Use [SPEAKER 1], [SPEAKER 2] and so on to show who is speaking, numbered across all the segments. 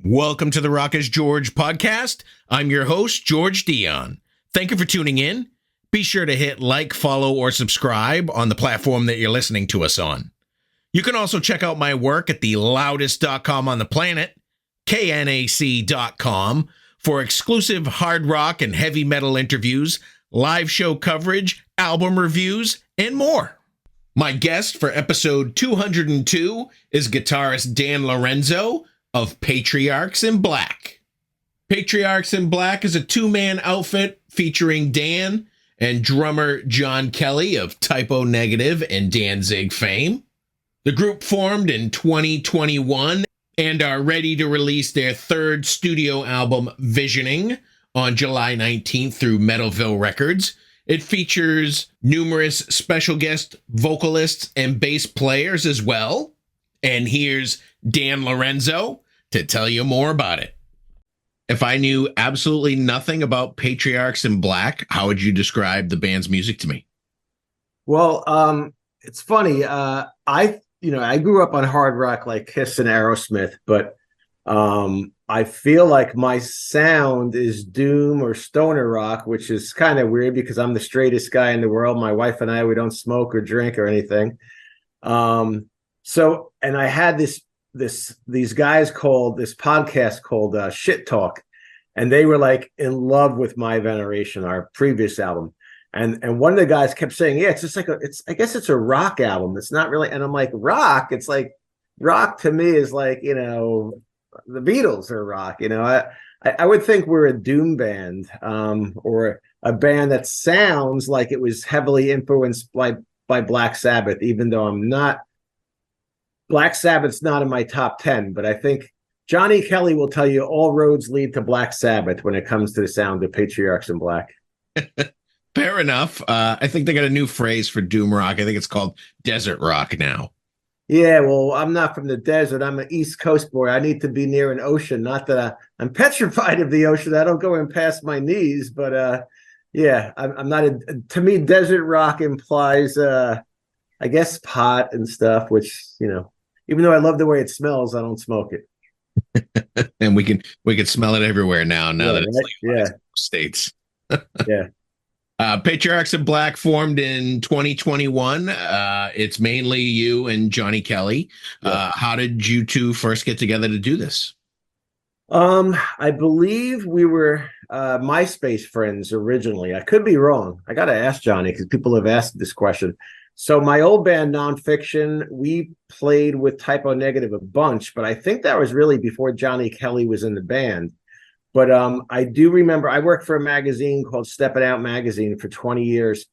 [SPEAKER 1] Welcome to the Rock is George podcast. I'm your host, George Dionne. Thank you for tuning in. Be sure to hit like, follow, or subscribe on the platform that you're listening to us on. You can also check out my work at the loudest.com on the planet, knac.com, for exclusive hard rock and heavy metal interviews, live show coverage, album reviews, and more. My guest for episode 202 is guitarist Dan Lorenzo of Patriarchs in Black. Patriarchs in Black is a two-man outfit featuring Dan and drummer John Kelly of Typo Negative and Danzig fame. The group formed in 2021 and are ready to release their third studio album, Visioning, on July 19th through Metalville Records. It features numerous special guest vocalists and bass players as well. And here's Dan Lorenzo to tell you more about it. If I knew absolutely nothing about Patriarchs in Black, how would you describe the band's music to me?
[SPEAKER 2] Well, it's funny. I grew up on hard rock like Kiss and Aerosmith, but I feel like my sound is doom or stoner rock, which is kind of weird because I'm the straightest guy in the world. My wife and I, we don't smoke or drink or anything. And I had these guys called this podcast called Shit Talk, and they were like in love with My Veneration, our previous album. And one of the guys kept saying, yeah, it's just like I guess it's a rock album. It's not really. And I'm like, rock? It's like rock to me is like, the Beatles are rock. I would think we're a doom band, or a band that sounds like it was heavily influenced by Black Sabbath, even though I'm not. Black Sabbath's not in my top 10, but I think Johnny Kelly will tell you all roads lead to Black Sabbath when it comes to the sound of Patriarchs in Black.
[SPEAKER 1] Fair enough. I think they got a new phrase for doom rock. I think it's called desert rock now.
[SPEAKER 2] Yeah, well, I'm not from the desert. I'm an East Coast boy. I need to be near an ocean. Not that I'm petrified of the ocean. I don't go in past my knees, but yeah, I'm not. To me, desert rock implies, I guess, pot and stuff. Which even though I love the way it smells, I don't smoke it.
[SPEAKER 1] And we can smell it everywhere now that it's
[SPEAKER 2] legalized
[SPEAKER 1] in states.
[SPEAKER 2] Yeah.
[SPEAKER 1] Patriarchs in Black formed in 2021. It's mainly you and Johnny Kelly.
[SPEAKER 2] Yeah.
[SPEAKER 1] How did you two first get together to do this?
[SPEAKER 2] I believe we were MySpace friends originally. I could be wrong. I got to ask Johnny because people have asked this question. So my old band, Nonfiction, we played with Typo Negative a bunch, but I think that was really before Johnny Kelly was in the band. But I do remember I worked for a magazine called Steppin' Out Magazine for 20 years.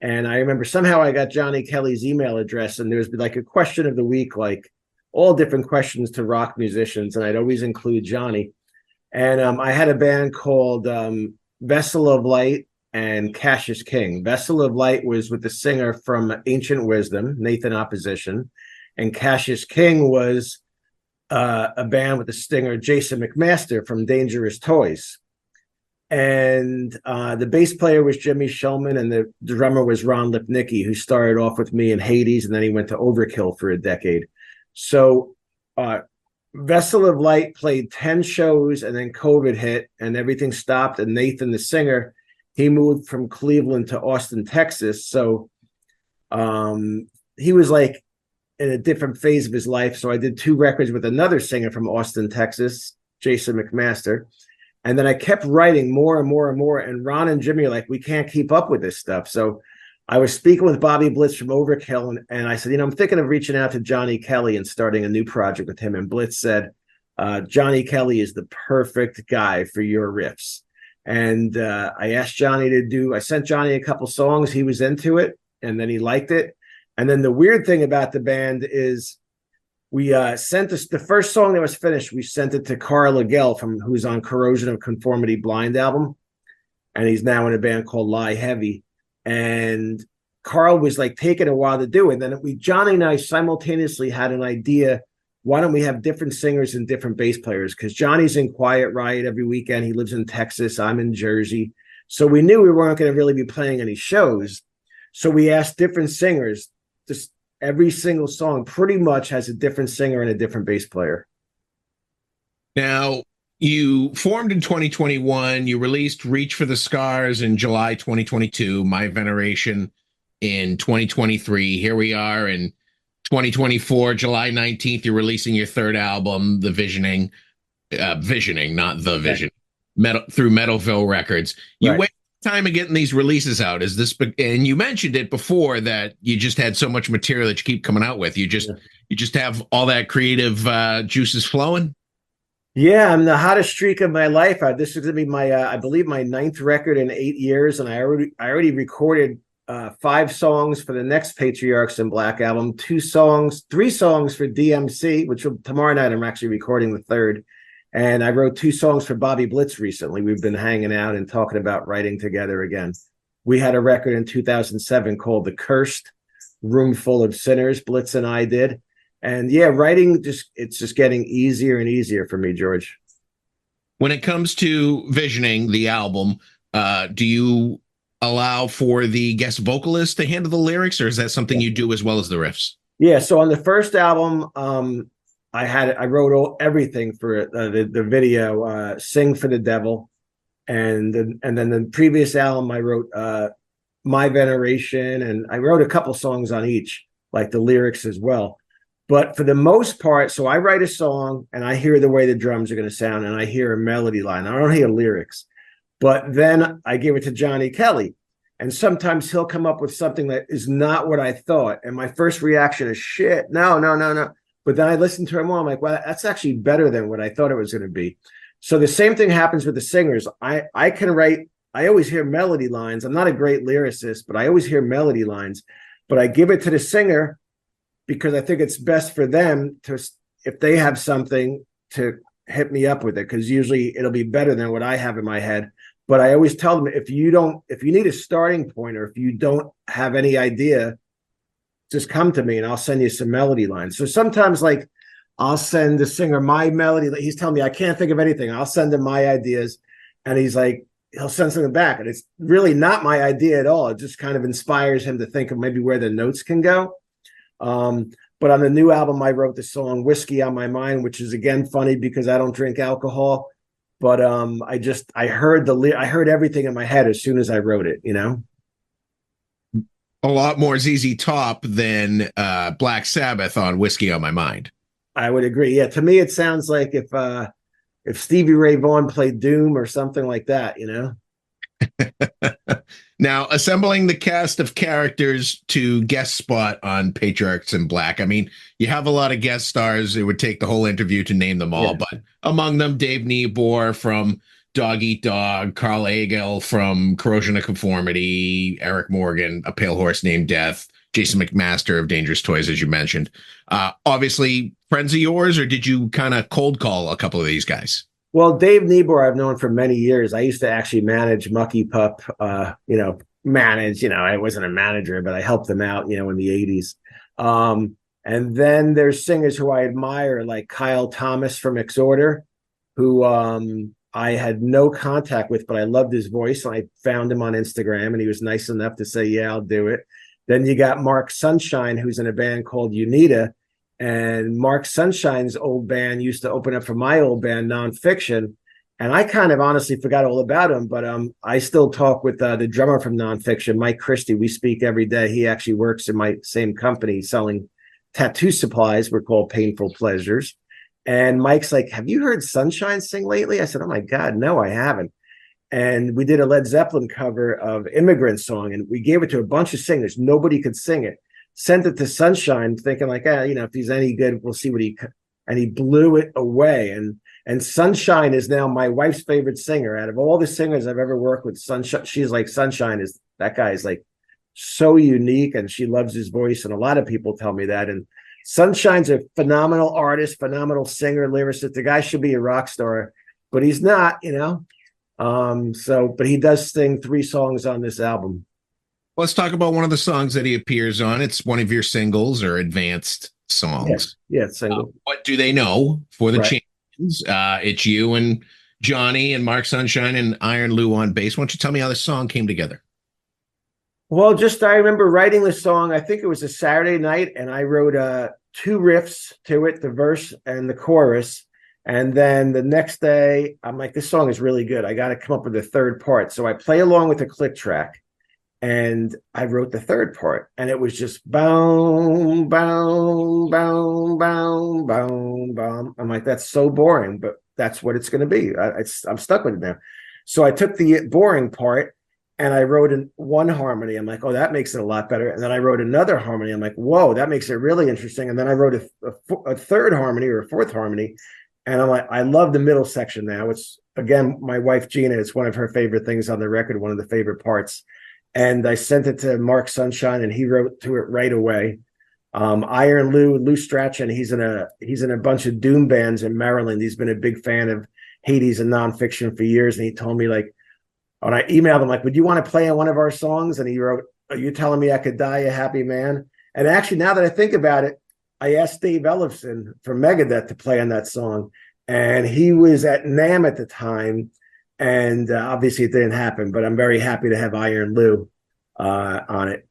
[SPEAKER 2] And I remember somehow I got Johnny Kelly's email address, and there was like a question of the week, like all different questions to rock musicians. And I'd always include Johnny. And I had a band called Vessel of Light and CASSIUS King. Vessel of Light was with the singer from Ancient Wisdom, Nathan Opposition. And CASSIUS King was a band with the singer Jason McMaster from Dangerous Toys. And the bass player was Jimmy Shulman, and the drummer was Ron Lipnicki, who started off with me in Hades, and then he went to Overkill for a decade. So Vessel of Light played 10 shows, and then COVID hit, and everything stopped, and Nathan, the singer, he moved from Cleveland to Austin, Texas. So he was like in a different phase of his life. So I did 2 records with another singer from Austin, Texas, Jason McMaster. And then I kept writing more and more and more. And Ron and Jimmy are like, we can't keep up with this stuff. So I was speaking with Bobby Blitz from Overkill. And I said, I'm thinking of reaching out to Johnny Kelly and starting a new project with him. And Blitz said, Johnny Kelly is the perfect guy for your riffs. And I asked Johnny I sent Johnny a couple songs. He was into it, and then he liked it. And then the weird thing about the band is we sent the first song that was finished, we sent it to Carl Legel, who's on Corrosion of Conformity Blind album. And he's now in a band called Lie Heavy. And Carl was like taking a while to do it. And then Johnny and I simultaneously had an idea. Why don't we have different singers and different bass players? Because Johnny's in Quiet Riot every weekend. He lives in Texas. I'm in Jersey. So we knew we weren't going to really be playing any shows. So we asked different singers. Just every single song pretty much has a different singer and a different bass player.
[SPEAKER 1] Now, you formed in 2021. You released Reach for the Scars in July 2022, My Veneration in 2023. Here we are in 2024, July 19th. You're releasing your third album, The Visioning, Visioning, not The Vision, through Metalville Records. You
[SPEAKER 2] Right.
[SPEAKER 1] wait time of getting these releases out. Is this, and you mentioned it before that you just had so much material that you keep coming out with. You just have all that creative juices flowing.
[SPEAKER 2] Yeah, I'm the hottest streak of my life. This is going to be my, I believe, my ninth record in 8 years, and I already recorded 5 songs for the next Patriarchs in Black album, 2 songs, 3 songs for DMC, which tomorrow night I'm actually recording the third, and I wrote 2 songs for Bobby Blitz recently. We've been hanging out and talking about writing together again. We had a record in 2007 called The Cursed, Room Full of Sinners. Blitz and I did. And yeah, writing it's just getting easier and easier for me, George.
[SPEAKER 1] When it comes to visioning the album, do you allow for the guest vocalist to handle the lyrics, or is that something you do as well as the riffs?
[SPEAKER 2] Yeah, so on the first album, I wrote everything for the video, "Sing for the Devil," and then the previous album I wrote "My Veneration," and I wrote a couple songs on each, like the lyrics as well. But for the most part, so I write a song and I hear the way the drums are going to sound, and I hear a melody line. I don't hear lyrics, but then I give it to Johnny Kelly, and sometimes he'll come up with something that is not what I thought, and my first reaction is shit. No, no, no, no. But then I listen to him all. I'm like, well, that's actually better than what I thought it was going to be. So the same thing happens with the singers. I can write. I always hear melody lines. I'm not a great lyricist, but I always hear melody lines. But I give it to the singer, because I think it's best for them to, if they have something, to hit me up with it, because usually it'll be better than what I have in my head. But I always tell them, if you need a starting point, or if you don't have any idea, just come to me and I'll send you some melody lines. So sometimes, like, I'll send the singer my melody. He's telling me I can't think of anything. I'll send him my ideas, and he'll send something back, and it's really not my idea at all. It just kind of inspires him to think of maybe where the notes can go. But on the new album, I wrote the song "Whiskey on My Mind," which is again funny because I don't drink alcohol. But I heard everything in my head as soon as I wrote it.
[SPEAKER 1] A lot more ZZ Top than Black Sabbath on "Whiskey on My Mind."
[SPEAKER 2] I would agree. Yeah, to me, it sounds like if Stevie Ray Vaughan played Doom or something like that.
[SPEAKER 1] Now, assembling the cast of characters to guest spot on Patriarchs in Black. I mean, you have a lot of guest stars. It would take the whole interview to name them all, but among them, Dave Niebuhr from Dog Eat Dog, Carl Agel from Corrosion of Conformity, Eric Morgan, A Pale Horse Named Death, Jason McMaster of Dangerous Toys, as you mentioned. Obviously, friends of yours, or did you kind of cold call a couple of these guys?
[SPEAKER 2] Well, Dave Niebuhr, I've known for many years. I used to actually manage Mucky Pup, I wasn't a manager, but I helped them out, in the 80s. And then there's singers who I admire, like Kyle Thomas from Exorder, who I had no contact with, but I loved his voice. And I found him on Instagram, and he was nice enough to say, yeah, I'll do it. Then you got Mark Sunshine, who's in a band called Unita. And Mark Sunshine's old band used to open up for my old band, Nonfiction. And I kind of honestly forgot all about him, but I still talk with the drummer from Nonfiction, Mike Christie. We speak every day. He actually works in my same company selling tattoo supplies. We're called Painful Pleasures. And Mike's like, have you heard Sunshine sing lately? I said, oh my God, no, I haven't. And we did a Led Zeppelin cover of Immigrant Song, and we gave it to a bunch of singers. Nobody could sing it. Sent it to Sunshine, thinking like, if he's any good, we'll see what and he blew it away. And Sunshine is now my wife's favorite singer. Out of all the singers I've ever worked with, Sunshine, she's like, Sunshine is, that guy is like so unique, and she loves his voice. And a lot of people tell me that. And Sunshine's a phenomenal artist, phenomenal singer, lyricist. The guy should be a rock star, but he's not, but he does sing 3 songs on this album.
[SPEAKER 1] Let's talk about one of the songs that he appears on. It's one of your singles or advanced songs.
[SPEAKER 2] Yeah, single.
[SPEAKER 1] What Do They Know for the
[SPEAKER 2] Right.
[SPEAKER 1] Champions? It's you and Johnny and Mark Sunshine and Iron Lou on bass. Why don't you tell me how this song came together?
[SPEAKER 2] Well, I remember writing the song. I think it was a Saturday night, and I wrote 2 riffs to it, the verse and the chorus. And then the next day, I'm like, this song is really good. I got to come up with a third part. So I play along with the click track, and I wrote the third part, and it was just boom, boom, boom, boom, boom, boom. I'm like, that's so boring, but that's what it's going to be. I'm stuck with it now. So I took the boring part and I wrote in one harmony. I'm like, oh, that makes it a lot better. And then I wrote another harmony. I'm like, whoa, that makes it really interesting. And then I wrote a third harmony or a fourth harmony. And I'm like, I love the middle section now. It's, again, my wife, Gina, it's one of her favorite things on the record, one of the favorite parts. And I sent it to Mark Sunshine, and he wrote to it right away. Iron Lou Strachan, he's in a bunch of doom bands in Maryland. He's been a big fan of Hades and nonfiction for years. And he told me, like, when I emailed him, like, would you want to play on one of our songs? And he wrote, are you telling me I could die a happy man? And actually, now that I think about it, I asked Dave Ellefson from Megadeth to play on that song. And he was at NAMM at the time. And obviously it didn't happen, but I'm very happy to have Iron Lou on it.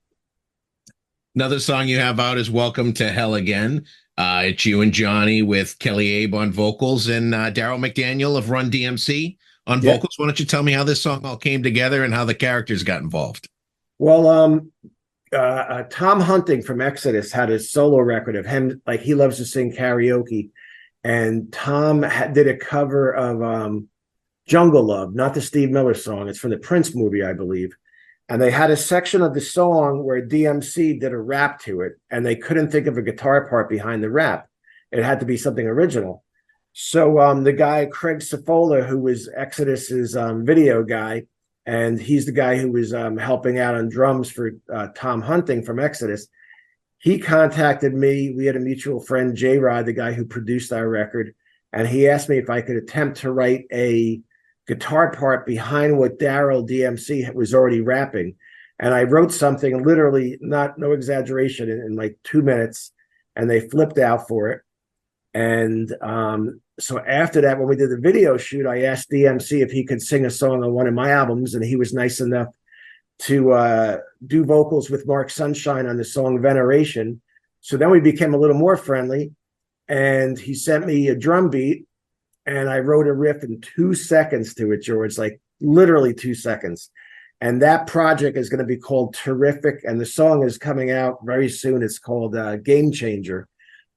[SPEAKER 1] Another song you have out is Welcome to Hell Again. It's you and Johnny with Kelly Abe on vocals and Daryl McDaniel of Run DMC on vocals. Why don't you tell me how this song all came together and how the characters got involved?
[SPEAKER 2] Well, Tom Hunting from Exodus had a solo record of him. Like, he loves to sing karaoke. And Tom did a cover of Jungle Love, not the Steve Miller song. It's from the Prince movie, I believe. And they had a section of the song where DMC did a rap to it, and they couldn't think of a guitar part behind the rap. It had to be something original. So the guy, Craig Cifola, who was Exodus's video guy, and he's the guy who was helping out on drums for Tom Hunting from Exodus, he contacted me. We had a mutual friend, J-Rod, the guy who produced our record, and he asked me if I could attempt to write a guitar part behind what DARRYL DMC was already rapping. And I wrote something literally, no exaggeration, in like 2 minutes, and they flipped out for it. And so after that, when we did the video shoot, I asked DMC if he could sing a song on one of my albums, and he was nice enough to do vocals with Mark Sunshine on the song Veneration. So then we became a little more friendly, and he sent me a drum beat, and I wrote a riff in 2 seconds to it, George, like literally 2 seconds. And that project is going to be called Terrific, and the song is coming out very soon. It's called Game Changer.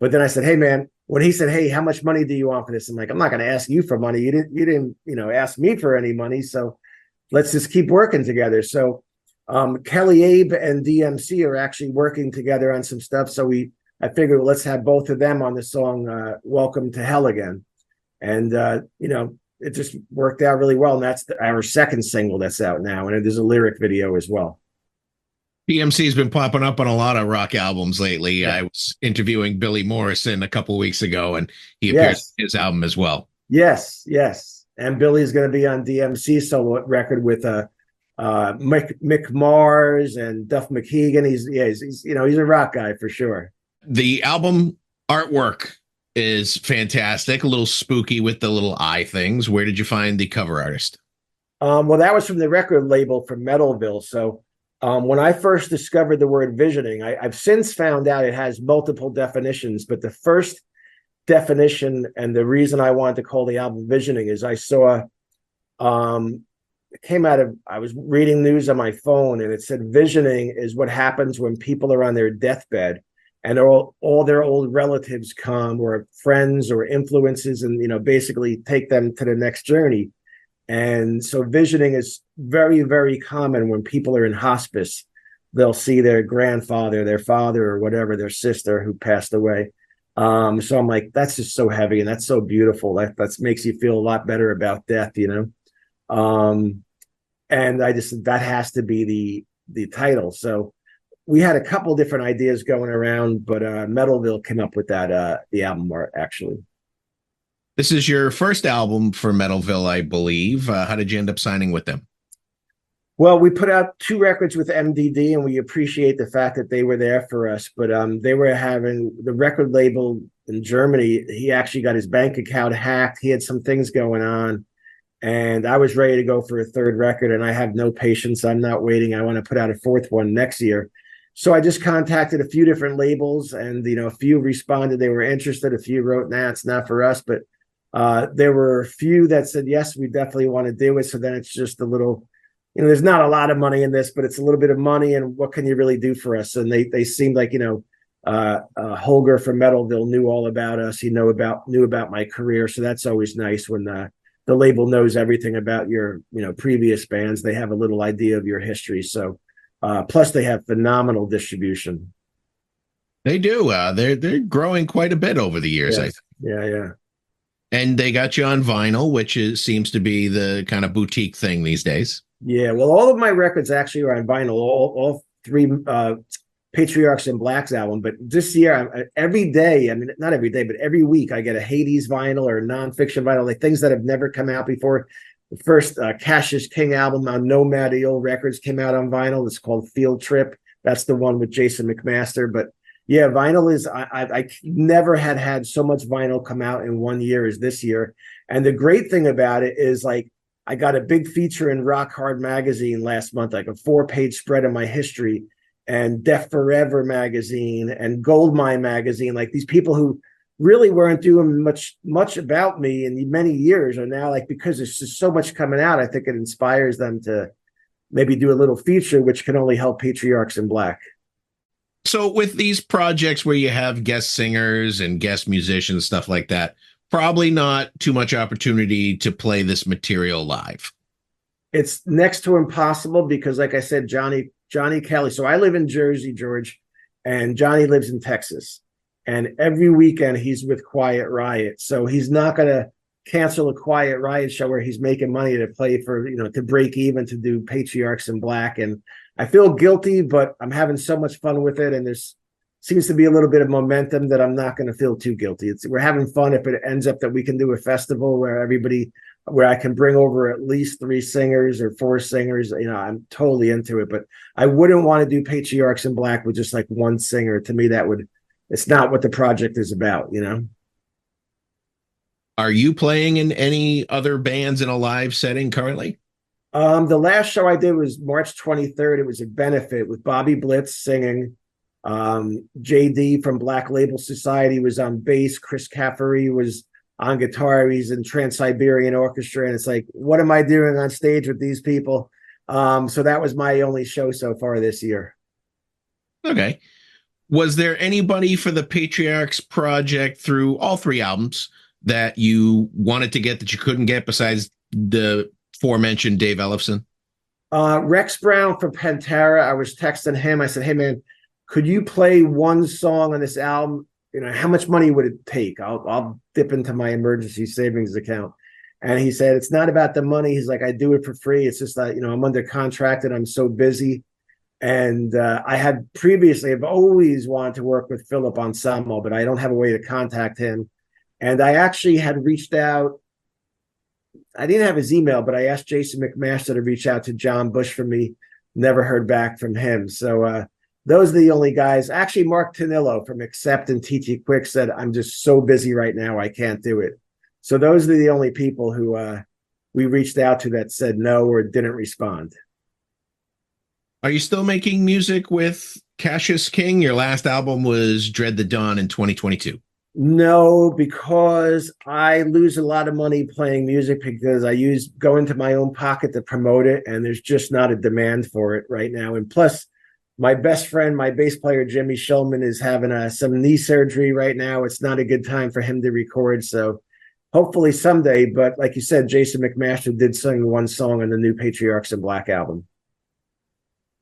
[SPEAKER 2] But then I said, hey, man, when he said, hey, how much money do you want for this? I'm like, I'm not going to ask you for money. You didn't, ask me for any money. So let's just keep working together. So Kelly Abe and DMC are actually working together on some stuff. So I figured, well, let's have both of them on the song Welcome to Hell Again. And, it just worked out really well. And that's our second single that's out now. And there's a lyric video as well.
[SPEAKER 1] DMC has been popping up on a lot of rock albums lately. Yeah. I was interviewing Billy Morrison a couple of weeks ago, and he appears in his album as well. Yes.
[SPEAKER 2] And Billy's going to be on DMC solo record with Mick Mars and Duff McKagan. He's a rock guy for sure.
[SPEAKER 1] The album artwork is fantastic, a little spooky with the little eye things. Where did you find the cover artist?
[SPEAKER 2] Well, that was from the record label from Metalville. So when I first discovered the word visioning, I've since found out it has multiple definitions, but the first definition and the reason I wanted to call the album Visioning is I saw it came out of, I was reading news on my phone, and it said visioning is what happens when people are on their deathbed and all their old relatives come, or friends or influences, and basically take them to the next journey. And so visioning is very, very common when people are in hospice. They'll see their grandfather, their father, or whatever, their sister who passed away. So I'm like, that's just so heavy, and that's so beautiful. That makes you feel a lot better about death, And I just, that has to be the title. So we had a couple different ideas going around, but Metalville came up with that, the album art, actually.
[SPEAKER 1] This is your first album for Metalville, I believe. How did you end up signing with them?
[SPEAKER 2] Well, we put out 2 records with MDD, and we appreciate the fact that they were there for us. But they were having the record label in Germany. He actually got his bank account hacked. He had some things going on, and I was ready to go for a 3rd record, and I have no patience. I'm not waiting. I want to put out a 4th one next year. So I just contacted a few different labels, and a few responded they were interested. A few wrote, nah, it's not for us. But There were a few that said, yes, we definitely want to do it. So then it's just a little, there's not a lot of money in this, but it's a little bit of money. And what can you really do for us? And they seemed like, Holger from Metalville knew all about us. He knew about my career. So that's always nice when the label knows everything about your, previous bands. They have a little idea of your history. So plus they have phenomenal distribution.
[SPEAKER 1] They do. They're growing quite a bit over the years, I think.
[SPEAKER 2] Yeah.
[SPEAKER 1] And they got you on vinyl, which seems to be the kind of boutique thing these days.
[SPEAKER 2] Yeah, well, all of my records actually are on vinyl. All three Patriarchs in Black's album. But this year, every day, not every day, but every week, I get a Hades vinyl or a nonfiction vinyl, like things that have never come out before. The first CASSIUS King album on MCDANIELS Records came out on vinyl. It's called Field Trip. That's the one with Jason McMaster. But yeah, vinyl is, I never had so much vinyl come out in 1 year as this year. And the great thing about it is, like, I got a big feature in Rock Hard magazine last month, like a 4-page spread of my history, and Deaf Forever magazine and Goldmine magazine. Like, these people who really weren't doing much about me in many years are now, like, because there's just so much coming out, I think it inspires them to maybe do a little feature, which can only help Patriarchs in Black.
[SPEAKER 1] So with these projects where you have guest singers and guest musicians, stuff like that, probably not too much opportunity to play this material live.
[SPEAKER 2] It's next to impossible because, like I said, Johnny Kelly. So I live in Jersey, George, and Johnny lives in Texas. And every weekend he's with Quiet Riot. So he's not going to cancel a Quiet Riot show where he's making money to play for, to break even, to do Patriarchs in Black. And I feel guilty, but I'm having so much fun with it. And there's seems to be a little bit of momentum that I'm not going to feel too guilty. We're having fun. If it ends up that we can do a festival where I can bring over at least 3 singers or 4 singers, I'm totally into it. But I wouldn't want to do Patriarchs in Black with just like one singer. To me, it's not what the project is about,
[SPEAKER 1] Are you playing in any other bands in a live setting currently?
[SPEAKER 2] The last show I did was March 23rd. It was a benefit with Bobby Blitz singing. JD from Black Label Society was on bass. Chris Caffery was on guitar. He's in Trans-Siberian Orchestra. And it's like, what am I doing on stage with these people? So that was my only show so far this year.
[SPEAKER 1] Okay. Was there anybody for the Patriarchs project through all 3 albums that you wanted to get that you couldn't get besides the aforementioned Dave Ellefson?
[SPEAKER 2] Rex Brown from Pantera. I was texting him. I said, hey, man, could you play one song on this album? How much money would it take? I'll dip into my emergency savings account. And he said, it's not about the money. He's like, I do it for free. It's just that, I'm under contract and I'm so busy. And I've always wanted to work with Philip Anselmo, but I don't have a way to contact him. And I actually had reached out. I didn't have his email, but I asked Jason McMaster to reach out to John Bush for me. Never heard back from him. So those are the only guys. Actually, Mark Tanillo from Accept and TT Quick said, I'm just so busy right now, I can't do it. So those are the only people who we reached out to that said no or didn't respond.
[SPEAKER 1] Are you still making music with Cassius King? Your last album was Dread the Dawn in 2022.
[SPEAKER 2] No, because I lose a lot of money playing music because I go into my own pocket to promote it, and there's just not a demand for it right now. And plus, my best friend, my bass player, Jimmy Shulman, is having some knee surgery right now. It's not a good time for him to record. So hopefully someday. But like you said, Jason McMaster did sing one song on the new Patriarchs in Black album.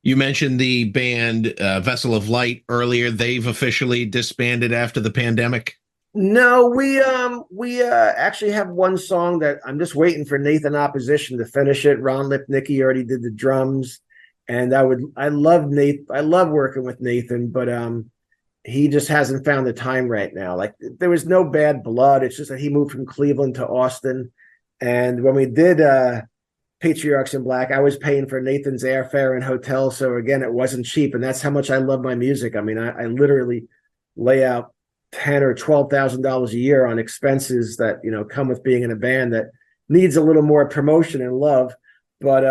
[SPEAKER 1] You mentioned the band Vessel of Light earlier. They've officially disbanded after the pandemic.
[SPEAKER 2] No, we actually have one song that I'm just waiting for Nathan Opposition to finish it. Ron Lipnicki already did the drums. And I love working with Nathan, but he just hasn't found the time right now. Like, there was no bad blood. It's just that he moved from Cleveland to Austin. And when we did Patriarchs in Black, I was paying for Nathan's airfare and hotel. So again, it wasn't cheap. And that's how much I love my music. I mean, I literally lay out $10,000 or $12,000 a year on expenses that, come with being in a band that needs a little more promotion and love. But,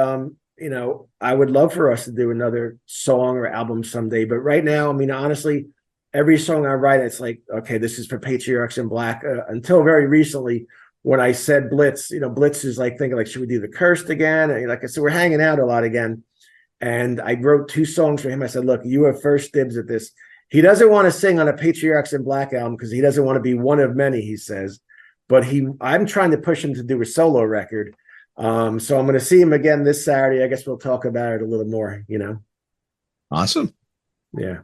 [SPEAKER 2] I would love for us to do another song or album someday. But right now, I mean, honestly, every song I write, it's like, okay, this is for Patriarchs in Black. Until very recently, when I said Blitz, Blitz is like thinking like, should we do the Cursed again? And like I said, we're hanging out a lot again. And I wrote 2 songs for him. I said, look, you have first dibs at this. He doesn't want to sing on a Patriarchs in Black album because he doesn't want to be one of many, he says. But I'm trying to push him to do a solo record. So I'm going to see him again this Saturday. I guess we'll talk about it a little more,
[SPEAKER 1] Awesome.
[SPEAKER 2] Yeah.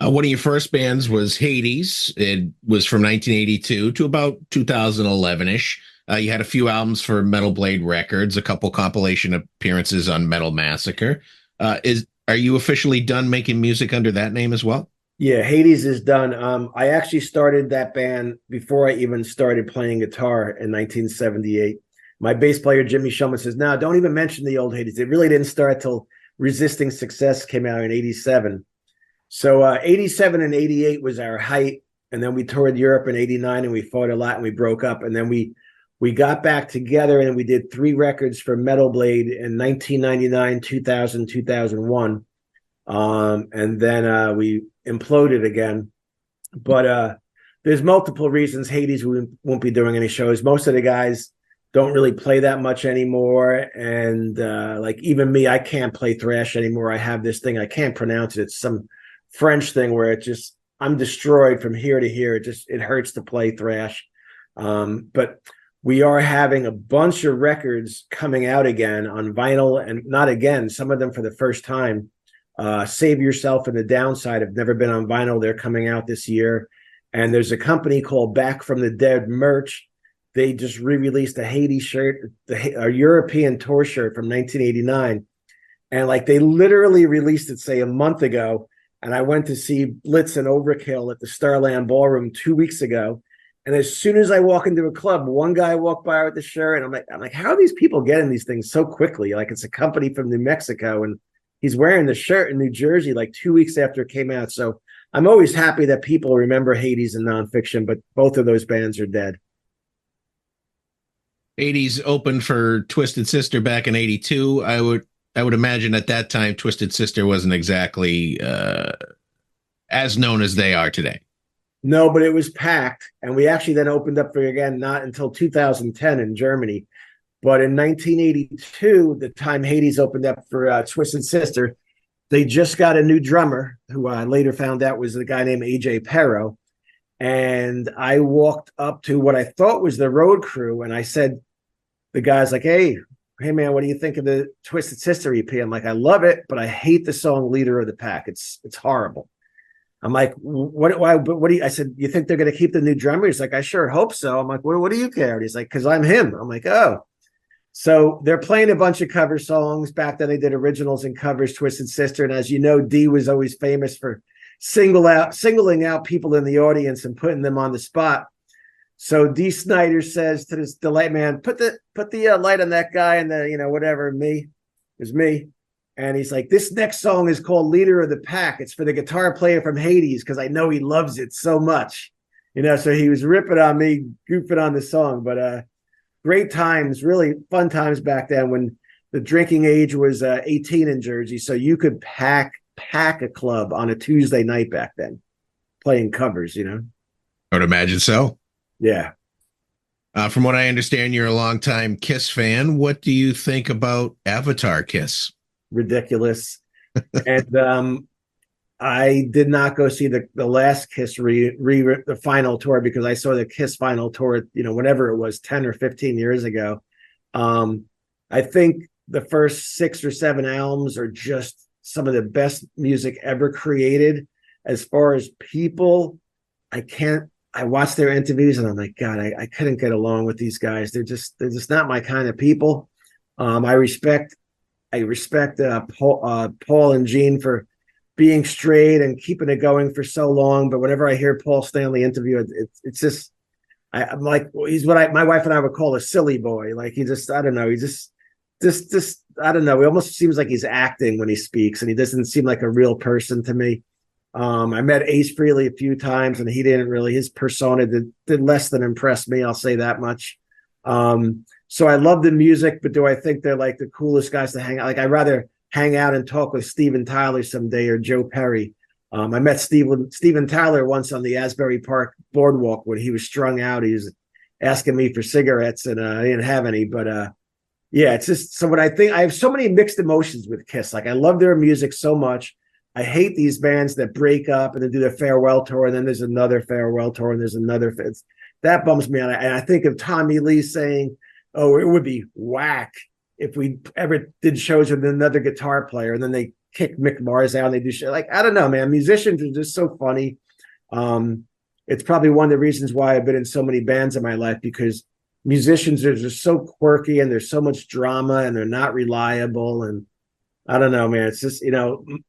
[SPEAKER 1] One of your first bands was Hades. It was from 1982 to about 2011-ish. You had a few albums for Metal Blade Records, a couple compilation appearances on Metal Massacre. Are you officially done making music under that name as well?
[SPEAKER 2] Yeah, Hades is done. I actually started that band before I even started playing guitar in 1978. My bass player, Jimmy Shulman, says, no, don't even mention the old Hades. It really didn't start till Resisting Success came out in 87. So 87 and 88 was our height. And then we toured Europe in 89 and we fought a lot and we broke up. And then we got back together and we did 3 records for Metal Blade in 1999, 2000, 2001. And then we imploded again. But there's multiple reasons Hades won't be doing any shows. Most of the guys don't really play that much anymore. And like even me, I can't play thrash anymore. I have this thing, I can't pronounce it. It's some French thing where I'm destroyed from here to here. It hurts to play thrash. But we are having a bunch of records coming out again on vinyl, and not again, some of them for the first time. Save Yourself and The Downside have never been on vinyl. They're coming out this year. And there's a company called Back from the Dead Merch. They just re-released a Hades shirt, a European tour shirt from 1989. And like they literally released it, say, a month ago. And I went to see Blitz and Overkill at the Starland Ballroom 2 weeks ago. And as soon as I walk into a club, one guy walked by with the shirt, and I'm like, how are these people getting these things so quickly? Like it's a company from New Mexico, and he's wearing the shirt in New Jersey like 2 weeks after it came out. So I'm always happy that people remember Hades and Nonfiction, but both of those bands are dead.
[SPEAKER 1] Hades opened for Twisted Sister back in 82. I would imagine at that time Twisted Sister wasn't exactly as known as they are today.
[SPEAKER 2] No, but it was packed. And we actually then opened up for, again, not until 2010 in Germany. But in 1982, the time Hades opened up for Twisted Sister, they just got a new drummer who I later found out was a guy named AJ Perro. And I walked up to what I thought was the road crew. And I said, the guy's like, hey, man, what do you think of the Twisted Sister EP? I'm like, I love it, but I hate the song Leader of the Pack. It's horrible. I'm like, what do you, I said, you think they're going to keep the new drummer? He's like, I sure hope so. I'm like, what do you care? And he's like, because I'm him. I'm like, oh. So they're playing a bunch of cover songs. Back then they did originals and covers, Twisted Sister. And as you know, Dee was always famous for singling out people in the audience and putting them on the spot. So Dee Snider says to this light man, put the light on that guy and the, whatever, me. It was me. And he's like, this next song is called Leader of the Pack. It's for the guitar player from Hades because I know he loves it so much. So he was ripping on me, goofing on the song. But great times, really fun times back then when the drinking age was 18 in Jersey. So you could pack a club on a Tuesday night back then, playing covers, I
[SPEAKER 1] would imagine so.
[SPEAKER 2] Yeah.
[SPEAKER 1] From what I understand, you're a longtime Kiss fan. What do you think about Avatar Kiss?
[SPEAKER 2] Ridiculous. And I did not go see the last Kiss the final tour because I saw the Kiss final tour, whenever it was 10 or 15 years ago. I think the first 6 or 7 albums are just some of the best music ever created. As far as people, I watched their interviews and I'm like, God, I couldn't get along with these guys. They're just not my kind of people. I respect Paul and Gene for being straight and keeping it going for so long. But whenever I hear Paul Stanley interview, it's just, I'm like, he's what my wife and I would call a silly boy. Like he just, I don't know. He just, I don't know. He almost seems like he's acting when he speaks and he doesn't seem like a real person to me. I met Ace Frehley a few times and he didn't really, his persona did less than impress me. I'll say that much. So I love the music, but do I think they're like the coolest guys to hang out? Like I'd rather hang out and talk with Steven Tyler someday or Joe Perry. I met Steven Tyler once on the Asbury Park boardwalk when he was strung out. He was asking me for cigarettes, and I didn't have any. But yeah, it's just so what I think. I have so many mixed emotions with Kiss. Like I love their music so much. I hate these bands that break up and then do their farewell tour, and then there's another farewell tour, and there's another. That bums me out. And I think of Tommy Lee saying, "Oh, it would be whack if we ever did shows with another guitar player," and then they kick Mick Mars out and they do shit. Like, I don't know, man. Musicians are just so funny. It's probably one of the reasons why I've been in so many bands in my life, because musicians are just so quirky and there's so much drama and they're not reliable. And I don't know, man. It's just,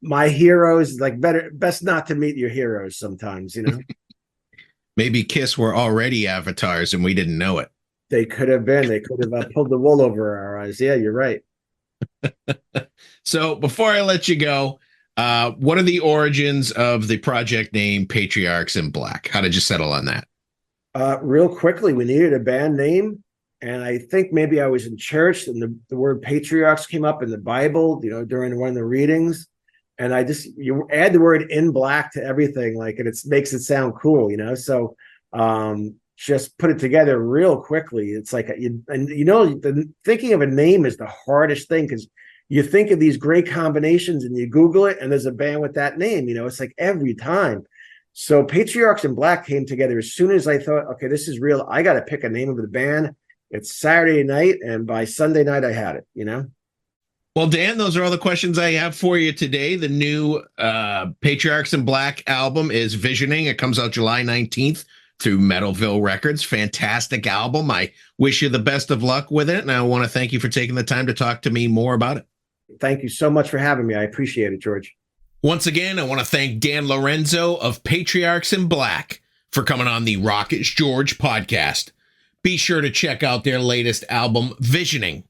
[SPEAKER 2] my heroes, like best not to meet your heroes sometimes,
[SPEAKER 1] Maybe Kiss were already avatars and we didn't know it.
[SPEAKER 2] They could have been. They could have pulled the wool over our eyes. Yeah, you're right.
[SPEAKER 1] So before I let you go, what are the origins of the project name Patriarchs in Black? How did you settle on that?
[SPEAKER 2] Real quickly, we needed a band name. And I think maybe I was in church and the word patriarchs came up in the Bible, during one of the readings. And you add the word in black to everything, and it makes it sound cool, So just put it together real quickly. It's like, thinking of a name is the hardest thing, because you think of these great combinations and you Google it and there's a band with that name, it's like every time. So Patriarchs in Black came together as soon as I thought, okay, this is real. I got to pick a name of the band. It's Saturday night, and by Sunday night I had it,
[SPEAKER 1] Well, Dan, those are all the questions I have for you today. The new Patriarchs in Black album is Visioning. It comes out July 19th through Metalville Records. Fantastic album. I wish you the best of luck with it, and I want to thank you for taking the time to talk to me more about it.
[SPEAKER 2] Thank you so much for having me. I appreciate it, George.
[SPEAKER 1] Once again, I want to thank Dan Lorenzo of Patriarchs in Black for coming on the Rock is George podcast. Be sure to check out their latest album, Visioning,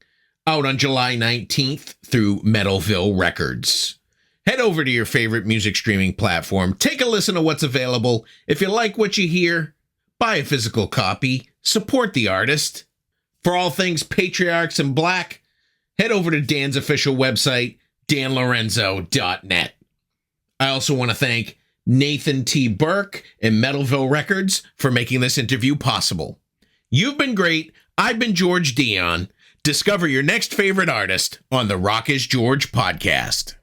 [SPEAKER 1] out on July 19th through Metalville Records. Head over to your favorite music streaming platform. Take a listen to what's available. If you like what you hear, buy a physical copy. Support the artist. For all things Patriarchs in Black, head over to Dan's official website, danlorenzo.net. I also want to thank Nathan T. Burke and Metalville Records for making this interview possible. You've been great. I've been George Dionne. Discover your next favorite artist on the Rock is George podcast.